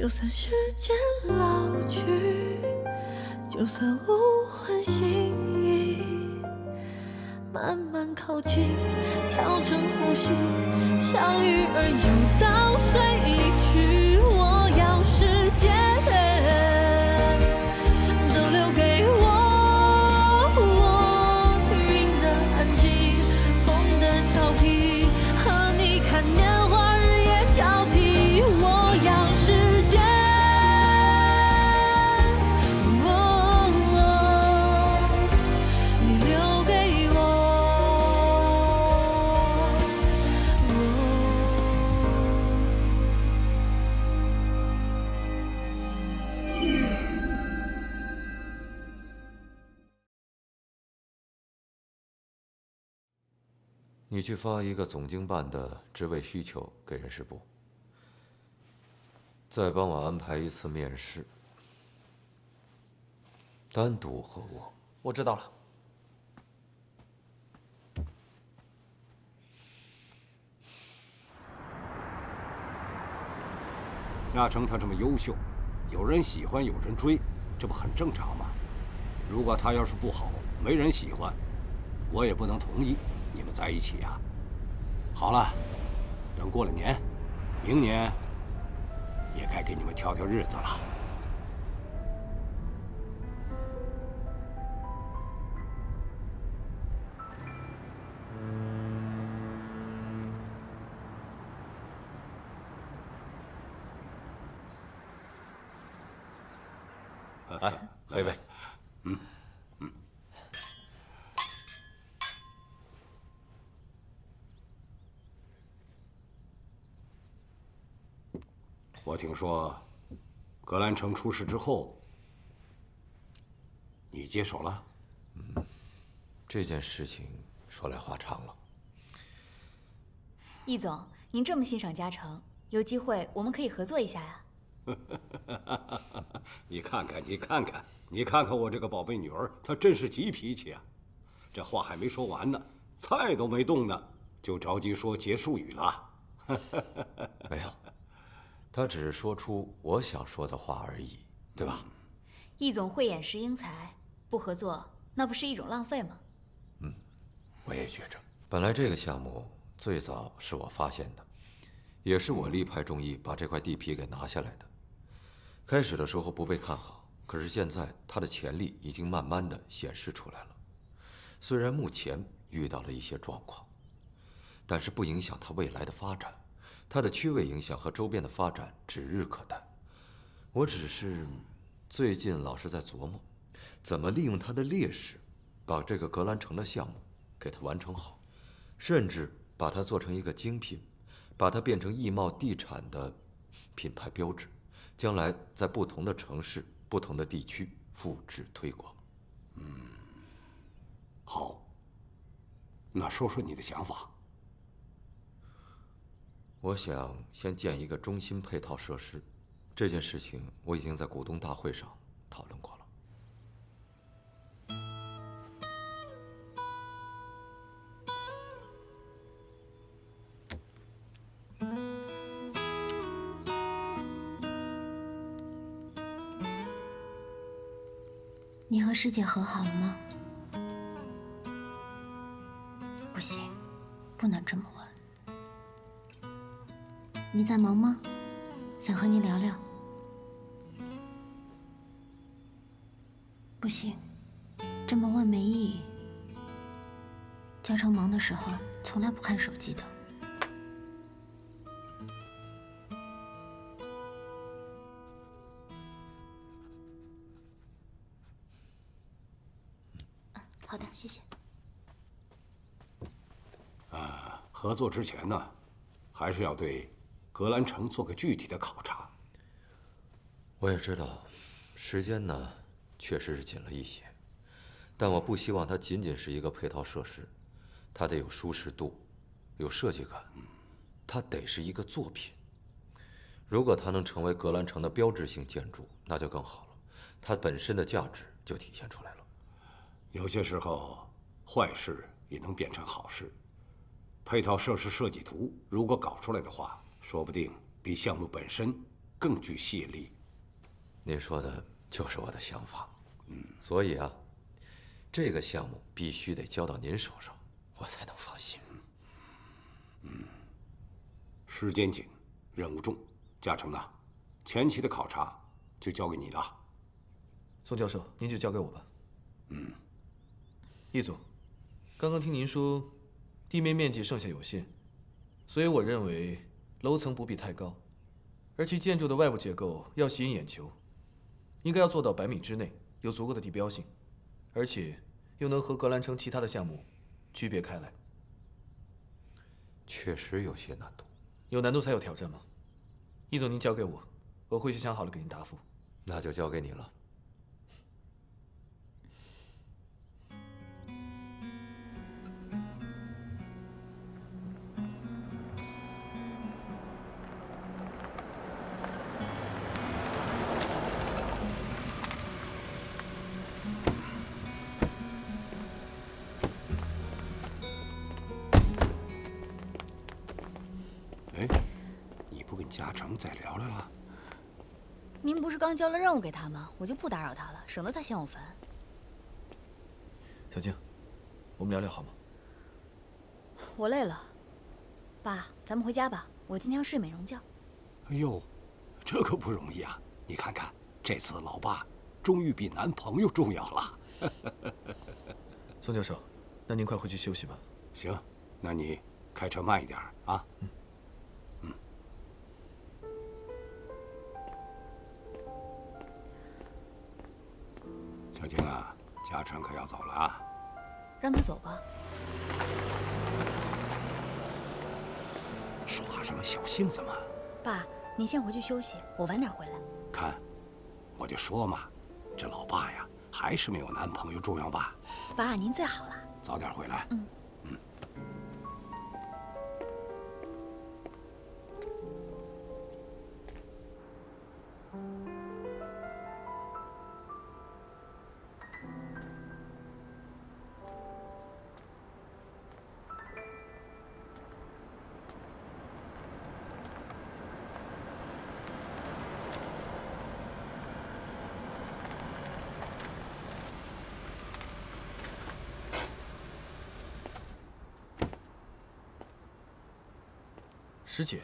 就算时间老去，就算无魂心意，慢慢靠近，调整呼吸，像鱼儿游到水里去。我要时间都留给我，云的安静，风的调皮，和你看年华日夜交替。我要时间，你留给我。你去发一个总经办的职位需求给人事部，再帮我安排一次面试，单独和我。我知道了。嘉诚他这么优秀，有人喜欢有人追，这不很正常吗？如果他要是不好，没人喜欢，我也不能同意你们在一起啊。好了，等过了年，明年也该给你们挑挑日子了。来，喝一杯。我听说，格兰城出事之后，你接手了。这件事情说来话长了。易总，您这么欣赏嘉诚，有机会我们可以合作一下呀。你看看，你看看，你看看我这个宝贝女儿，她真是急脾气啊！这话还没说完呢，菜都没动呢，就着急说结束语了。没有，他只是说出我想说的话而已，对吧？易总慧眼识英才，不合作那不是一种浪费吗？我也觉着，本来这个项目最早是我发现的，也是我力排众议把这块地皮给拿下来的。开始的时候不被看好，可是现在它的潜力已经慢慢的显示出来了。虽然目前遇到了一些状况，但是不影响它未来的发展。它的区位影响和周边的发展指日可待。我只是最近老是在琢磨，怎么利用它的劣势，把这个格兰城的项目给它完成好，甚至把它做成一个精品，把它变成易贸地产的品牌标志，将来在不同的城市、不同的地区复制推广。好，那说说你的想法。我想先建一个中心配套设施，这件事情我已经在股东大会上讨论过了。你和师姐和好了吗？不行，不能这么问。你在忙吗？想和你聊聊。不行，这么问没意义。嘉诚忙的时候从来不看手机的。好的，谢谢。合作之前呢，还是要对格兰城做个具体的考察。我也知道，时间呢确实是紧了一些，但我不希望它仅仅是一个配套设施，它得有舒适度，有设计感，它得是一个作品。如果它能成为格兰城的标志性建筑，那就更好了，它本身的价值就体现出来了。有些时候，坏事也能变成好事。配套设施设计图如果搞出来的话，说不定比项目本身更具吸引力。您说的就是我的想法。所以啊，这个项目必须得交到您手上，我才能放心。时间紧，任务重，嘉诚啊，前期的考察就交给你了。宋教授，您就交给我吧。易总，刚刚听您说，地面面积剩下有限，所以我认为楼层不必太高，而其建筑的外部结构要吸引眼球，应该要做到100米之内有足够的地标性，而且又能和格兰城其他的项目区别开来。确实有些难度。有难度才有挑战吗？易总，您交给我，我回去想好了给您答复。那就交给你了。哎，你不跟嘉诚再聊聊了？您不是刚交了任务给他吗？我就不打扰他了，省得他嫌我烦。小静，我们聊聊好吗？我累了，爸，咱们回家吧，我今天要睡美容觉。哎呦，这可不容易啊！你看看，这次老爸终于比男朋友重要了。宋教授，那您快回去休息吧。行，那你开车慢一点啊。小静啊，嘉诚可要走了啊。让他走吧。耍什么小性子嘛？爸，您先回去休息，我晚点回来。看，我就说嘛，这老爸呀，还是没有男朋友重要吧？爸，您最好了。早点回来。师姐，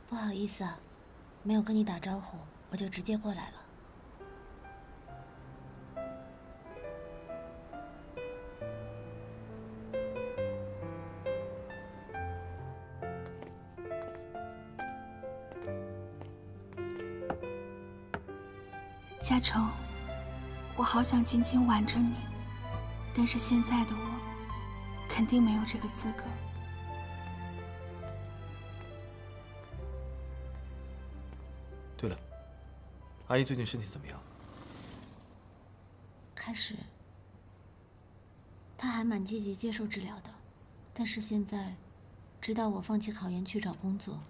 不好意思啊，没有跟你打招呼，我就直接过来了。嘉诚，我好想紧紧挽着你，但是现在的我肯定没有这个资格。对了，阿姨最近身体怎么样？开始，他还蛮积极接受治疗的，但是现在，知道我放弃考研去找工作，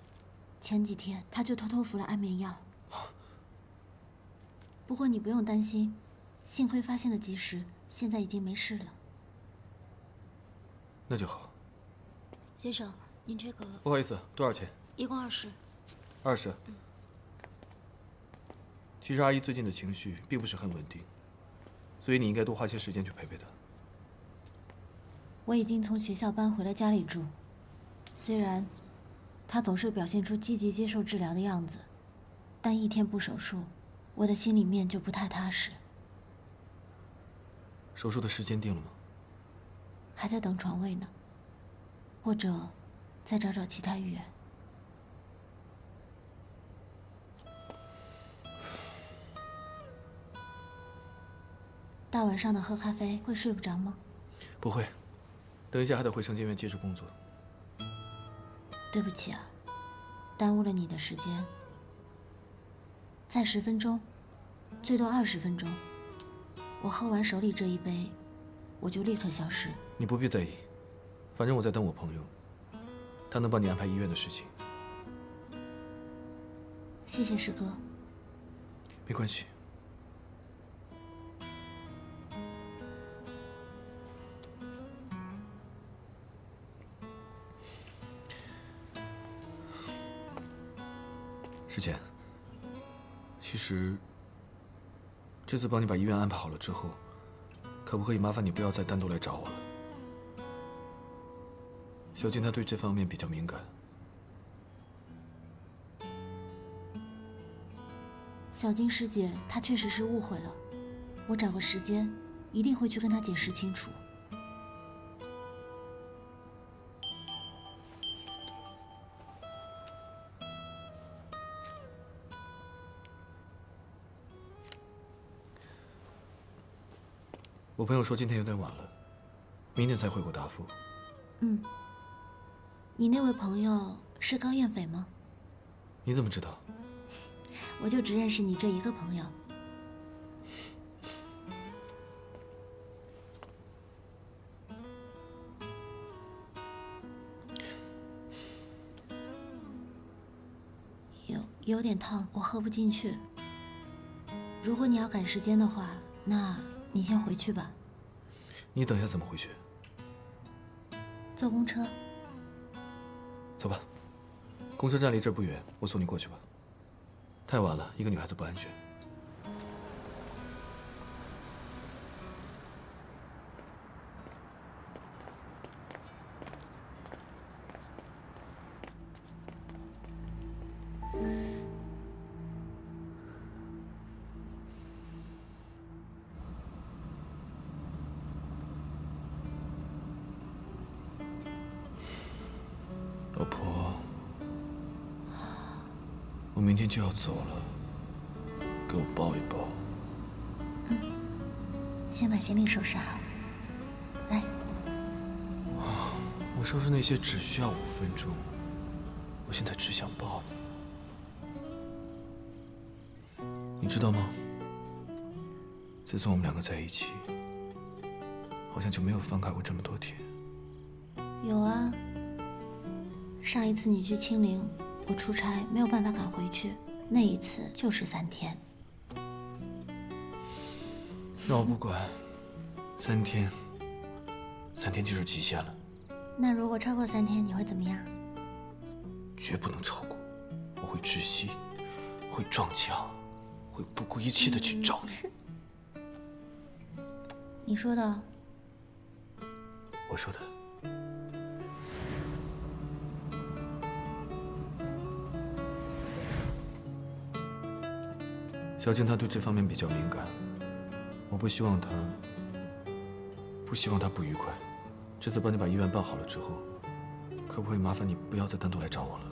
前几天他就偷偷服了安眠药。不过你不用担心，幸亏发现的及时，现在已经没事了。那就好。先生，您这个不好意思，多少钱一共20。？20。其实阿姨最近的情绪并不是很稳定，所以你应该多花些时间去陪陪她。我已经从学校搬回了家里住，虽然他总是表现出积极接受治疗的样子，但一天不手术，我的心里面就不太踏实。手术的时间定了吗？还在等床位呢，或者再找找其他医院。大晚上的喝咖啡会睡不着吗？不会，等一下还得回城建院接着工作。对不起啊，耽误了你的时间。再10分钟，最多20分钟。我喝完手里这一杯，我就立刻消失。你不必在意，反正我在等我朋友，他能帮你安排医院的事情。谢谢师哥。没关系。世简，其实这次帮你把医院安排好了之后，可不可以麻烦你不要再单独来找我了？小静她对这方面比较敏感。小金师姐，她确实是误会了，我找个时间一定会去跟她解释清楚。我朋友说今天有点晚了，明天才回过答复。你那位朋友是高燕斐吗？你怎么知道？我就只认识你这一个朋友。有点烫，我喝不进去。如果你要赶时间的话，那你先回去吧。你等一下怎么回去？坐公车。走吧，公车站离这儿不远，我送你过去吧。太晚了，一个女孩子不安全。老婆，我明天就要走了，给我抱一抱。先把行李收拾好。来，我收拾那些只需要5分钟，我现在只想抱你。你知道吗？自从我们2个在一起，好像就没有分开过这么多天。有啊。上一次你去清陵，我出差没有办法赶回去，那一次就是3天。那我不管，3天就是极限了。那如果超过3天，你会怎么样？绝不能超过，我会窒息，会撞墙，会不顾一切的去找你。你说的。我说的。小静她对这方面比较敏感，我不希望她不愉快。这次帮你把医院办好了之后，可不可以麻烦你不要再单独来找我了？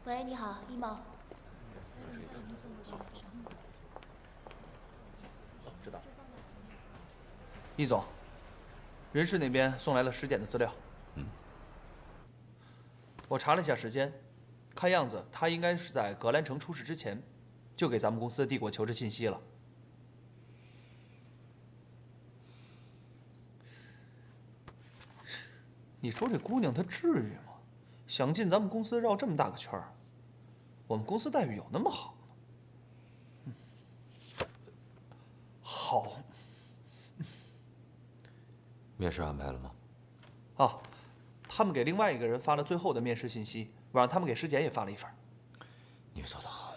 喂，你好，易茂。易总，人事那边送来了尸检的资料。我查了一下时间，看样子他应该是在格兰城出事之前，就给咱们公司递过求职信息了。你说这姑娘她至于吗？想进咱们公司绕这么大个圈儿，我们公司待遇有那么好吗？好。面试安排了吗？啊，他们给另外一个人发了最后的面试信息，我让他们给尸检也发了一份。你做得好。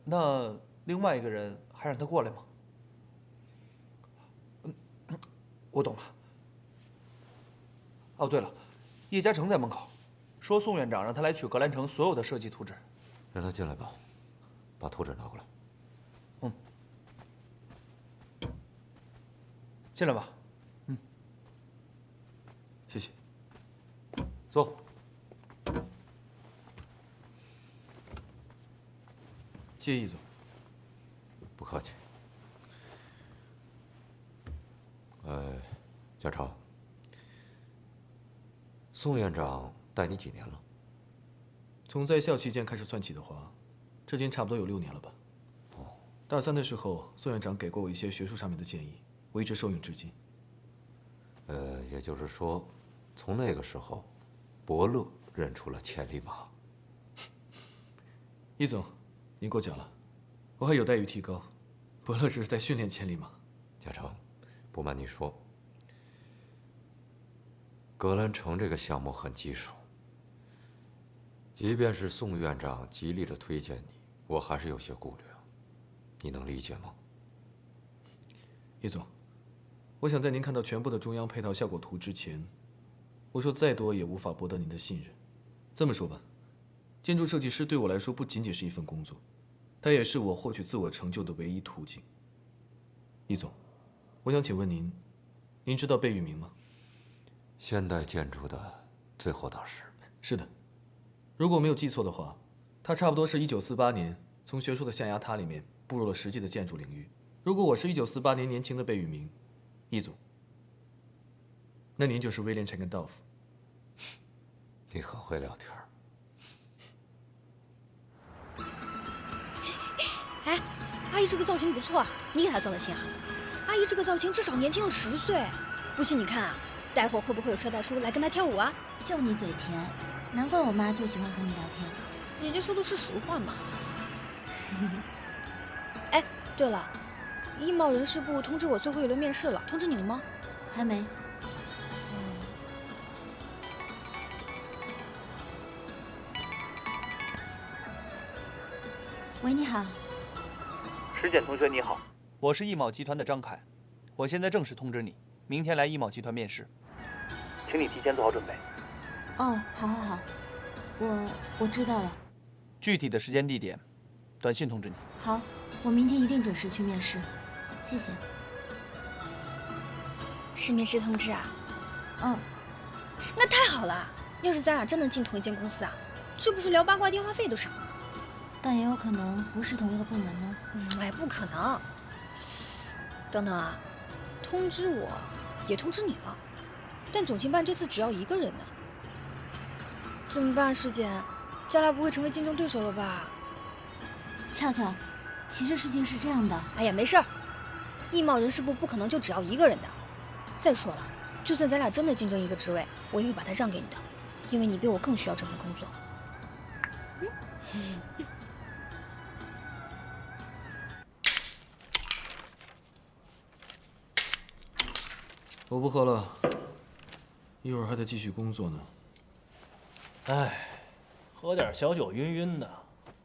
那另外一个人还让他过来吗？我懂了。哦，对了，叶嘉诚在门口，说宋院长让他来取格兰城所有的设计图纸。让他进来吧，把图纸拿过来。进来吧。谢谢。坐。谢谢易总。不客气。嘉诚，宋院长带你几年了？从在校期间开始算起的话，至今差不多有6年了吧。大3的时候，宋院长给过我一些学术上面的建议，我一直受用至今。也就是说，从那个时候，伯乐认出了千里马。易总，您过奖了。我还有待于提高，伯乐只是在训练千里马。嘉诚，不瞒你说，格兰城这个项目很棘手，即便是宋院长极力的推荐你，我还是有些顾虑啊，你能理解吗？叶总，我想在您看到全部的中央配套效果图之前，我说再多也无法博得您的信任。这么说吧，建筑设计师对我来说不仅仅是一份工作，它也是我获取自我成就的唯一途径。易总，我想请问您，您知道贝聿铭吗？现代建筑的最后大师。是的，如果我没有记错的话，他差不多是1948年从学术的象牙塔里面步入了实际的建筑领域。如果我是1948年年轻的贝聿铭，易总，那您就是威廉陈根道夫。你很会聊天儿。哎，阿姨这个造型不错啊，你给她造的型啊？阿姨这个造型至少年轻了10岁，不信你看啊，待会儿会不会有摄大叔来跟她跳舞啊？就你嘴甜，难怪我妈就喜欢和你聊天。人家说的是实话嘛。哎，对了，艺贸人事部通知我最后一轮面试了，通知你了吗？还没。喂，你好。石简同学你好，我是艺贸集团的张凯，我现在正式通知你，明天来艺贸集团面试。请你提前做好准备。哦，好，我知道了。具体的时间地点，短信通知你。好，我明天一定准时去面试，谢谢。是面试通知啊？嗯。那太好了，要是咱俩真能进同一间公司啊，这不是聊八卦电话费都少？但也有可能不是同一个部门呢。哎，不可能。等等啊，通知我，也通知你了，但总经办这次只要1个人呢。怎么办，师姐？咱俩不会成为竞争对手了吧？俏俏，其实事情是这样的。哎呀，没事儿，艺贸人事部不可能就只要1个人的。再说了，就算咱俩真的竞争一个职位，我也会把它让给你的，因为你比我更需要这份工作。我不喝了，一会儿还得继续工作呢。哎，喝点小酒晕晕的，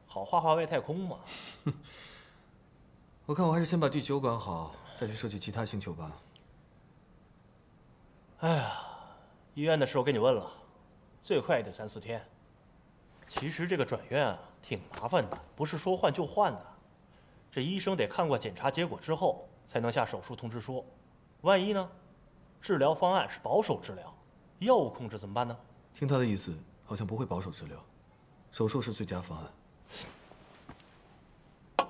好画画外太空嘛。我看我还是先把地球管好，再去设计其他星球吧。哎呀，医院的事我给你问了，最快也得3、4天。其实这个转院啊，挺麻烦的，不是说换就换的。这医生得看过检查结果之后，才能下手术通知书。万一呢？治疗方案是保守治疗，药物控制怎么办呢？听他的意思，好像不会保守治疗，手术是最佳方案。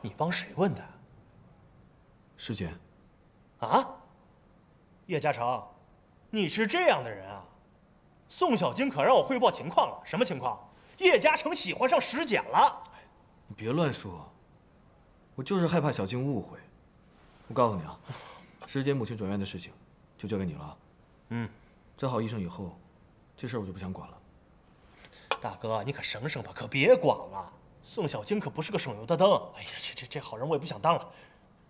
你帮谁问的？师姐。啊？叶嘉诚，你是这样的人啊？宋小金可让我汇报情况了，什么情况？叶嘉诚喜欢上石简了。你别乱说，我就是害怕小静误会。我告诉你啊，石简母亲转院的事情就交给你了。找好医生以后，这事儿我就不想管了。大哥，你可省省吧，可别管了。宋小晶可不是个省油的灯。哎呀，这好人我也不想当了。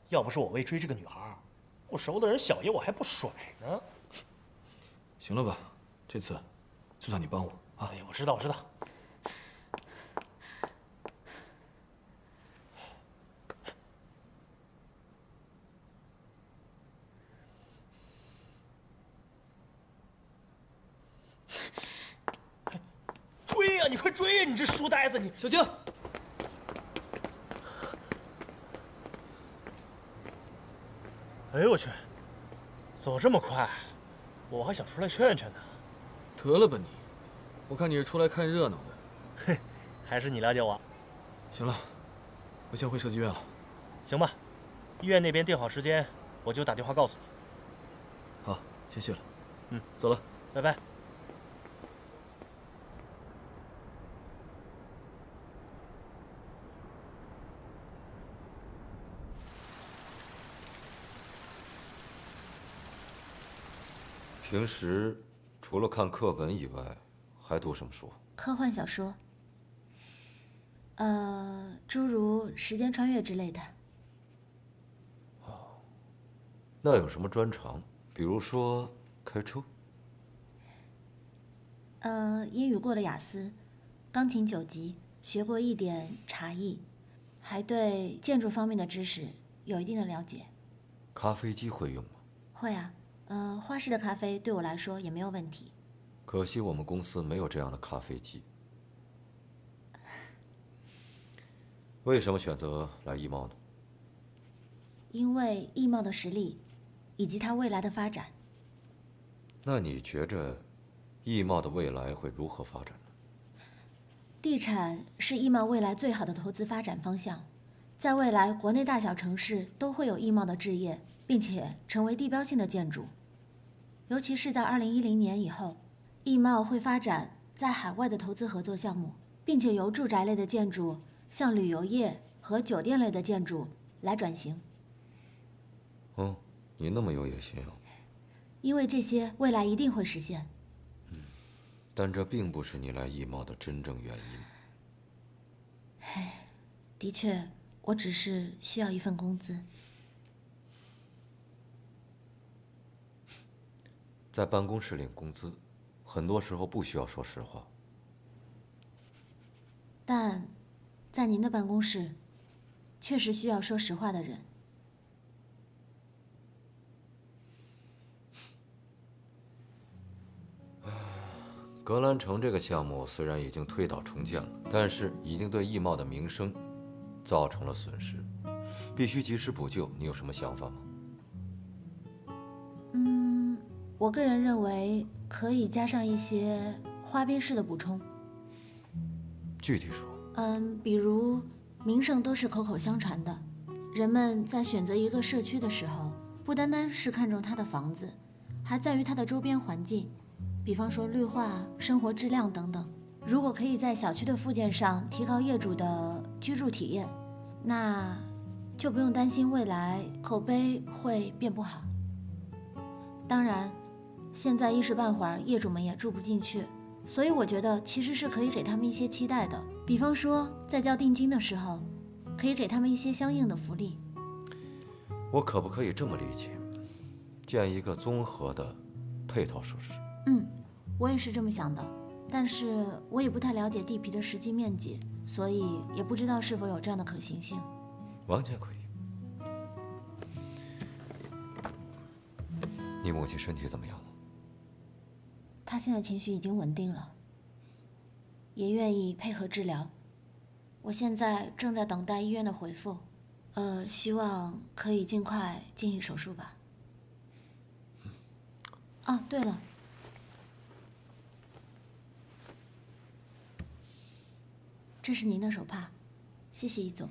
要不是我为追这个女孩，不熟的人小爷我还不甩呢。行了吧，这次就算你帮我啊。哎呀，我知道。追呀，你快追呀！你这书呆子，你小静。哎呦我去，走这么快，我还想出来劝劝呢。得了吧你，我看你是出来看热闹的。嘿，还是你了解我。行了，我先回设计院了。行吧，医院那边定好时间，我就打电话告诉你。好，先谢了。走了，拜拜。平时除了看课本以外，还读什么书？科幻小说。诸如时间穿越之类的。那有什么专长？比如说开车？英语过了雅思，钢琴9级，学过一点茶艺，还对建筑方面的知识有一定的了解。咖啡机会用吗？会啊，花式的咖啡对我来说也没有问题。可惜我们公司没有这样的咖啡机。为什么选择来艺贸呢？因为艺贸的实力，以及它未来的发展。那你觉着艺贸的未来会如何发展呢？地产是艺贸未来最好的投资发展方向，在未来国内大小城市都会有艺贸的置业，并且成为地标性的建筑。尤其是在2010年以后，艺贸会发展在海外的投资合作项目，并且由住宅类的建筑向旅游业和酒店类的建筑来转型。哦，你那么有野心啊！因为这些未来一定会实现。但这并不是你来艺贸的真正原因。的确，我只是需要一份工资。在办公室领工资，很多时候不需要说实话。但，在您的办公室，确实需要说实话的人。格兰城这个项目虽然已经推倒重建了，但是已经对艺贸的名声造成了损失，必须及时补救。你有什么想法吗？我个人认为可以加上一些花边式的补充。具体说？比如名胜都是口口相传的，人们在选择一个社区的时候，不单单是看重它的房子，还在于它的周边环境。比方说绿化、生活质量等等。如果可以在小区的附件上提高业主的居住体验，那就不用担心未来口碑会变不好。当然，现在一时半会儿业主们也住不进去，所以我觉得其实是可以给他们一些期待的。比方说，在交定金的时候，可以给他们一些相应的福利。我可不可以这么理解，建一个综合的配套设施？我也是这么想的，但是我也不太了解地皮的实际面积，所以也不知道是否有这样的可行性。完全可以。你母亲身体怎么样了？她现在情绪已经稳定了，也愿意配合治疗。我现在正在等待医院的回复，希望可以尽快进行手术吧。啊，对了。这是您的手帕，谢谢易总。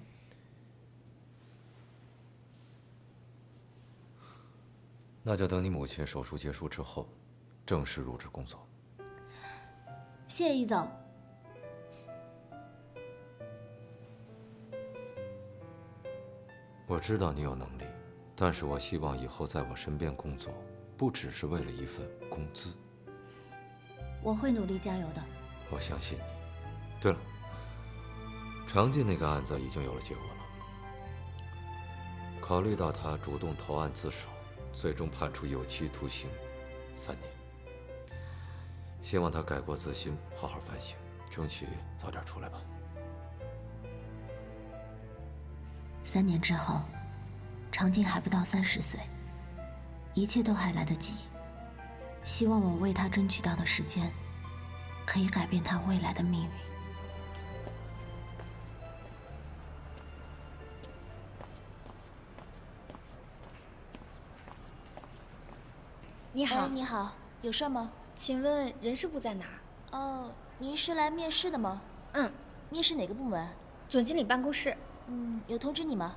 那就等你母亲手术结束之后，正式入职工作。谢谢易总。我知道你有能力，但是我希望以后在我身边工作，不只是为了一份工资。我会努力加油的。我相信你。对了。常进那个案子已经有了结果了。考虑到他主动投案自首，最终判处有期徒刑3年。希望他改过自新，好好反省，争取早点出来吧。3年之后，常进还不到30岁，一切都还来得及。希望我为他争取到的时间，可以改变他未来的命运。你好，你好，有事吗？请问人事部在哪儿？您是来面试的吗？面试哪个部门？总经理办公室。有通知你吗？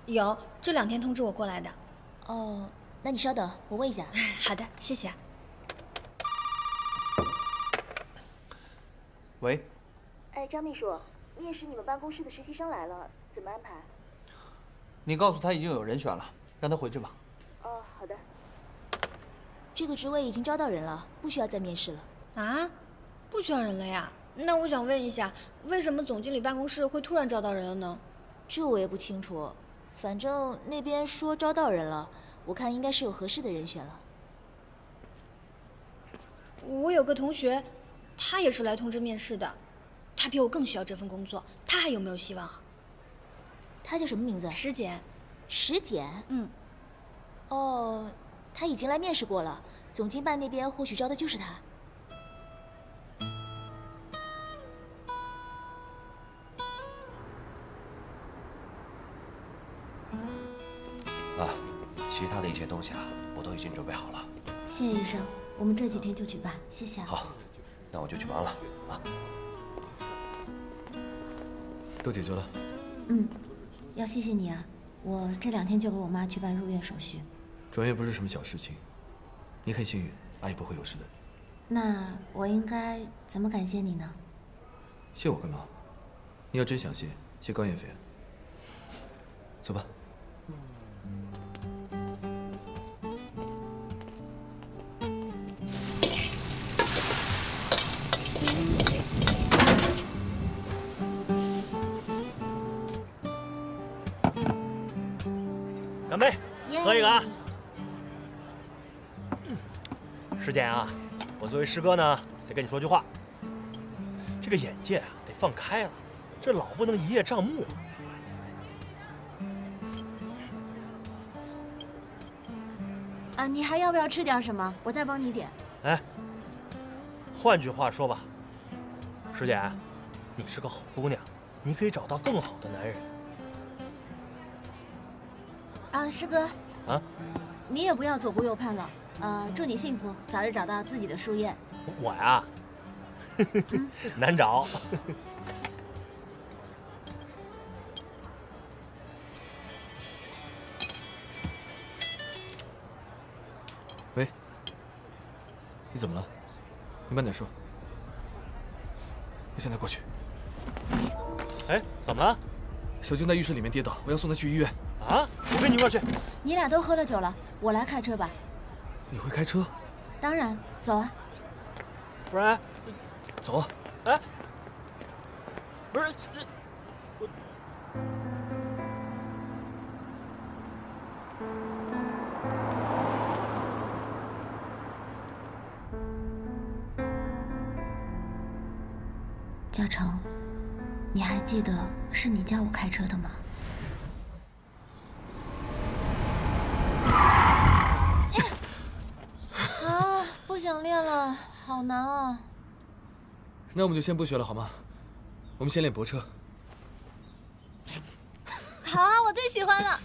有，这2天通知我过来的。那你稍等，我问一下。好的，谢谢。喂。张秘书，面试你们办公室的实习生来了，怎么安排？你告诉他已经有人选了，让他回去吧。好的。这个职位已经招到人了，不需要再面试了。啊？不需要人了呀？那我想问一下，为什么总经理办公室会突然招到人了呢？这我也不清楚，反正那边说招到人了，我看应该是有合适的人选了。我有个同学，他也是来通知面试的，他比我更需要这份工作，他还有没有希望啊？他叫什么名字？石简。石简？嗯。哦，他已经来面试过了，总经办那边或许招的就是他。啊，其他的一些东西啊，我都已经准备好了。谢医生，我们这几天就举办，谢谢啊。好，那我就去忙了啊。都解决了。要谢谢你啊，我这2天就给我妈去办入院手续。转院不是什么小事情，你很幸运，阿姨不会有事的。那我应该怎么感谢你呢？谢我干嘛？你要真想谢，谢高燕飞。走吧。干杯，喝一个啊！石简啊，我作为师哥呢，得跟你说句话。这个眼界啊，得放开了，这老不能一叶障目啊。啊，你还要不要吃点什么？我再帮你点。哎，换句话说吧，石简，你是个好姑娘，你可以找到更好的男人。啊，师哥。啊？你也不要左顾右盼了。祝你幸福，早日找到自己的书宴。我呀，难找。喂，你怎么了？你慢点说。我现在过去。哎，怎么了？小静在浴室里面跌倒，我要送她去医院。啊！我跟你一块去。你俩都喝了酒了，我来开车吧。你会开车？当然，走啊。不然，走啊。哎，不是，我。嘉诚，你还记得是你教我开车的吗？啊，不想练了，好难啊。那我们就先不学了好吗？我们先练泊车。好啊，我最喜欢了。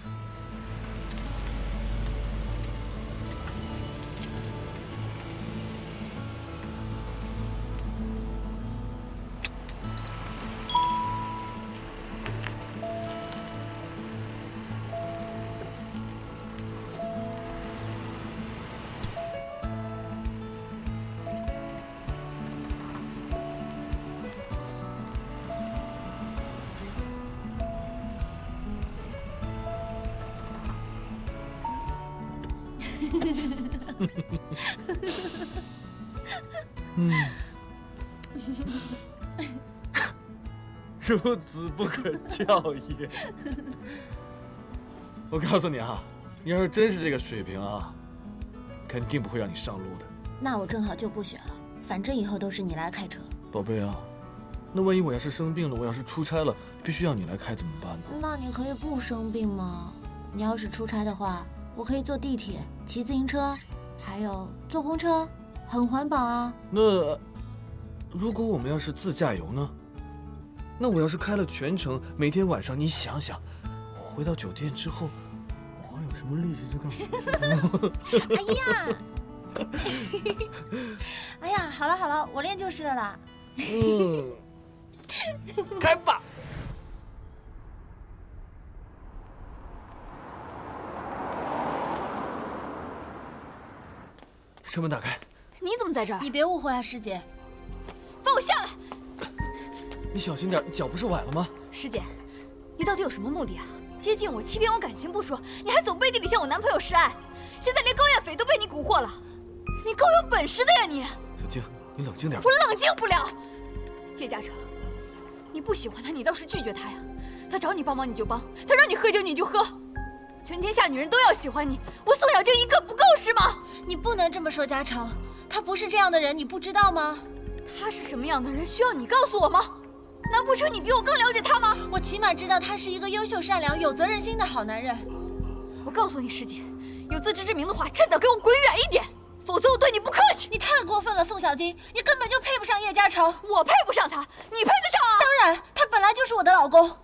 孺子不可教也。我告诉你啊，你要是真是这个水平啊，肯定不会让你上路的。那我正好就不学了，反正以后都是你来开车。宝贝啊，那万一我要是生病了，我要是出差了，必须要你来开怎么办呢？那你可以不生病吗？你要是出差的话，我可以坐地铁、骑自行车，还有坐公车，很环保啊。那如果我们要是自驾游呢？那我要是开了全程，每天晚上，你想想，我回到酒店之后，我还有什么力气去干？哎呀，哎呀，好了好了，我练就是了啦。开吧。车门打开。你怎么在这儿？你别误会啊，师姐。放我下来！你小心点，脚不是崴了吗？师姐，你到底有什么目的啊？接近我，欺骗我感情不说，你还总背地里向我男朋友示爱，现在连高燕斐都被你蛊惑了，你够有本事的呀你！小静，你冷静点。我冷静不了。叶嘉诚，你不喜欢他，你倒是拒绝他呀！他找你帮忙你就帮，他让你喝酒你就喝，全天下女人都要喜欢你，我宋小静一个不够是吗？你不能这么说，嘉诚，他不是这样的人，你不知道吗？他是什么样的人，需要你告诉我吗？难不成你比我更了解他吗？我起码知道他是一个优秀、善良、有责任心的好男人。我告诉你，师姐，有自知之明的话，趁早给我滚远一点，否则我对你不客气。你太过分了，宋小金，你根本就配不上叶嘉诚。我配不上他，你配得上啊？当然，他本来就是我的老公。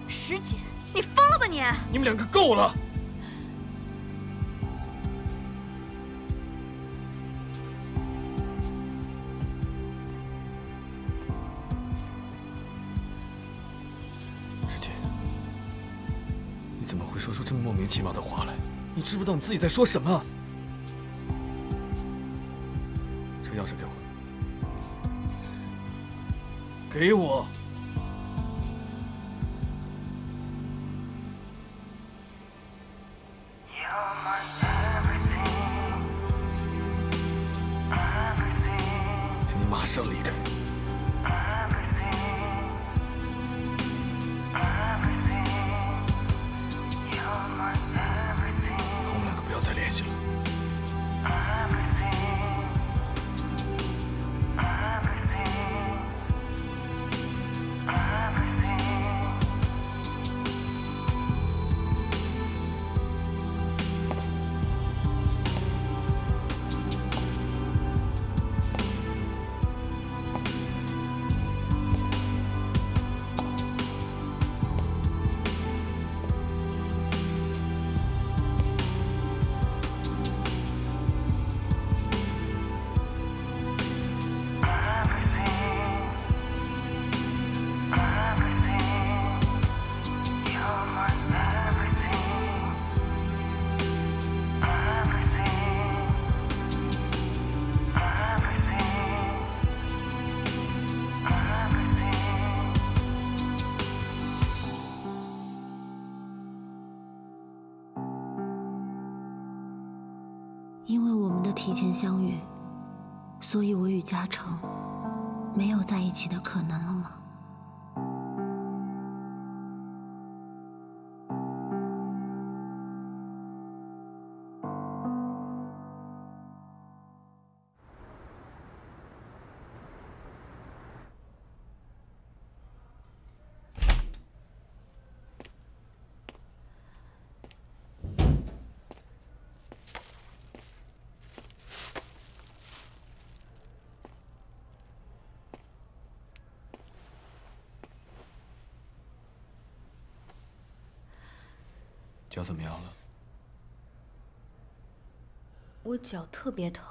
师姐，你疯了吧你！你们两个够了！师姐，你怎么会说出这么莫名其妙的话来？你知不知道你自己在说什么？车钥匙给我，给我！请你马上离开。我们两个不要再联系了。因为我们的提前相遇，所以我与嘉诚没有在一起的可能了吗？脚怎么样了？我脚特别疼。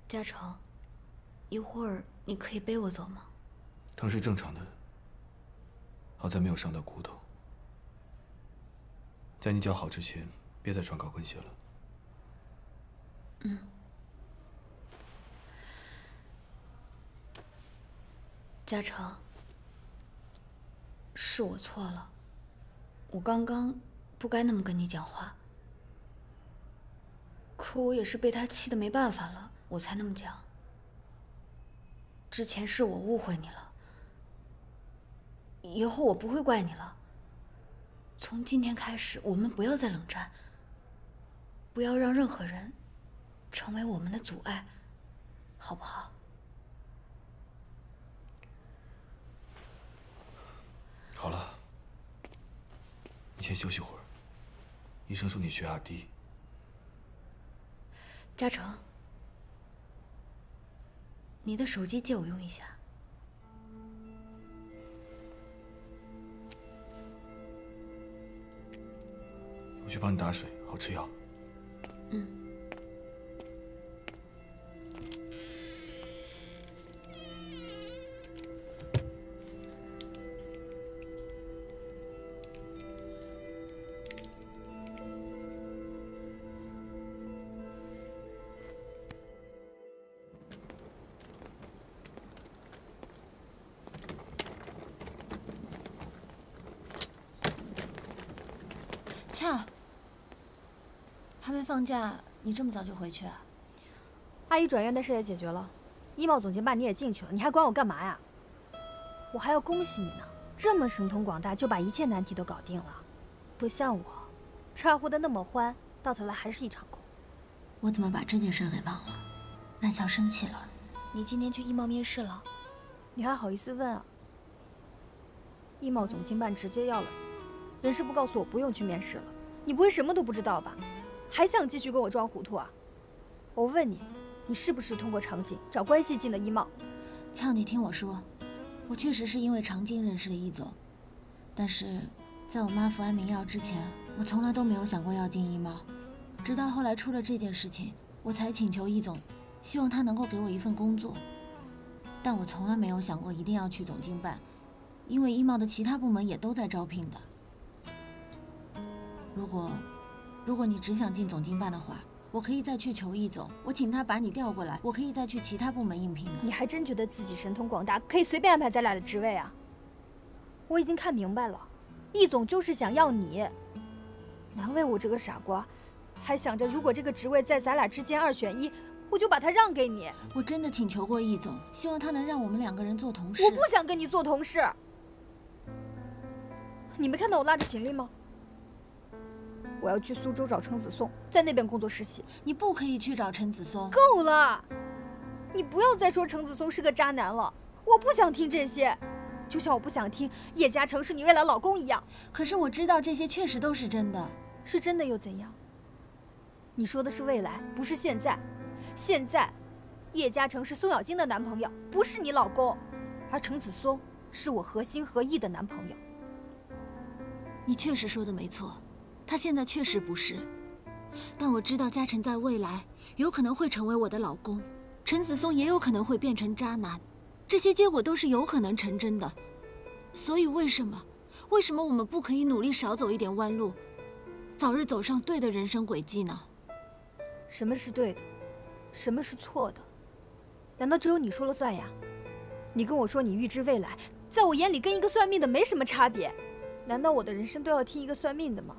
嘉诚，一会儿你可以背我走吗？疼是正常的，好在没有伤到骨头。在你脚好之前，别再穿高跟鞋了。嗯。嘉诚，是我错了。我刚刚不该那么跟你讲话，可我也是被他气得没办法了，我才那么讲。之前是我误会你了，以后我不会怪你了。从今天开始，我们不要再冷战，不要让任何人成为我们的阻碍，好不好？好了。你先休息会儿，医生说你血压低。嘉诚，你的手机借我用一下。我去帮你打水，好吃药。嗯。还没放假，你这么早就回去啊？阿姨转院的事也解决了，医贸总监办你也进去了，你还管我干嘛呀？我还要恭喜你呢，这么神通广大，就把一切难题都搞定了，不像我，掺和的那么欢，到头来还是一场空。我怎么把这件事给忘了？赖乔生气了。你今天去医贸面试了？你还好意思问啊？医贸总经办直接要了你，人事部告诉我不用去面试了。你不会什么都不知道吧？还想继续跟我装糊涂啊？我问你，你是不是通过常景找关系进的医贸？俏，你听我说，我确实是因为常静认识了易总，但是在我妈服安眠药之前，我从来都没有想过要进医贸。直到后来出了这件事情，我才请求易总，希望他能够给我一份工作。但我从来没有想过一定要去总经办，因为医贸的其他部门也都在招聘的。如果你只想进总经办的话，我可以再去求易总，我请他把你调过来，我可以再去其他部门应聘的。你还真觉得自己神通广大，可以随便安排咱俩的职位啊？我已经看明白了，易总就是想要你。难为我这个傻瓜，还想着如果这个职位在咱俩之间2选1，我就把它让给你。我真的请求过易总，希望他能让我们2个人做同事。我不想跟你做同事。你没看到我拉着行李吗？我要去苏州找程子松，在那边工作实习。你不可以去找程子松。够了！你不要再说程子松是个渣男了，我不想听这些，就像我不想听叶嘉诚是你未来老公一样。可是我知道这些确实都是真的。是真的又怎样？你说的是未来，不是现在。现在，叶嘉诚是宋小晶的男朋友，不是你老公，而程子松是我合心合意的男朋友。你确实说的没错，他现在确实不是，但我知道嘉诚在未来有可能会成为我的老公，程子松也有可能会变成渣男，这些结果都是有可能成真的。所以为什么我们不可以努力少走一点弯路，早日走上对的人生轨迹呢？什么是对的，什么是错的？难道只有你说了算呀？你跟我说你预知未来，在我眼里跟一个算命的没什么差别。难道我的人生都要听一个算命的吗？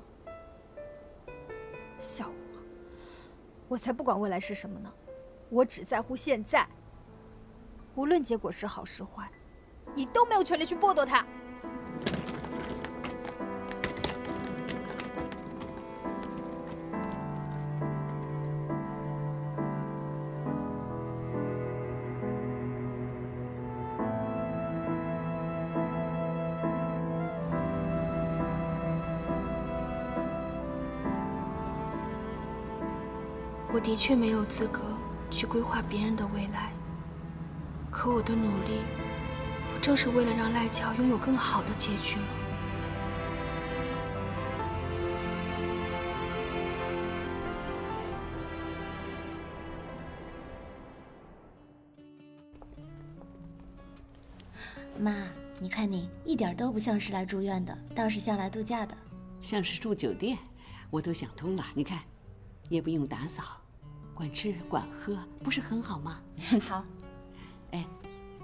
笑话！我才不管未来是什么呢，我只在乎现在。无论结果是好是坏，你都没有权利去剥夺它。我的确没有资格去规划别人的未来，可我的努力，不正是为了让赖乔拥有更好的结局吗？妈，你看你一点都不像是来住院的，倒是像来度假的。像是住酒店，我都想通了。你看，也不用打扫，管吃管喝，不是很好吗？好。哎，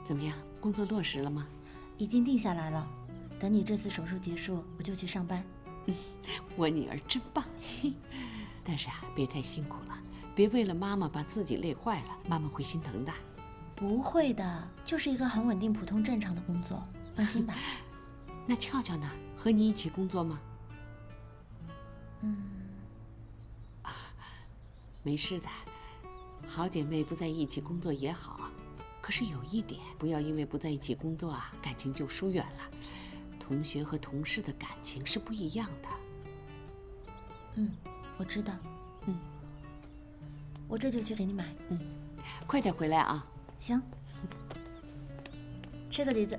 怎么样？工作落实了吗？已经定下来了。等你这次手术结束，我就去上班。我女儿真棒。但是啊，别太辛苦了，别为了妈妈把自己累坏了，妈妈会心疼的。不会的，就是一个很稳定、普通、正常的工作，放心吧。那俏俏呢？和你一起工作吗？没事的，好姐妹不在一起工作也好。可是有一点，不要因为不在一起工作啊，感情就疏远了。同学和同事的感情是不一样的。我知道。我这就去给你买。快点回来啊。行。吃个橘子。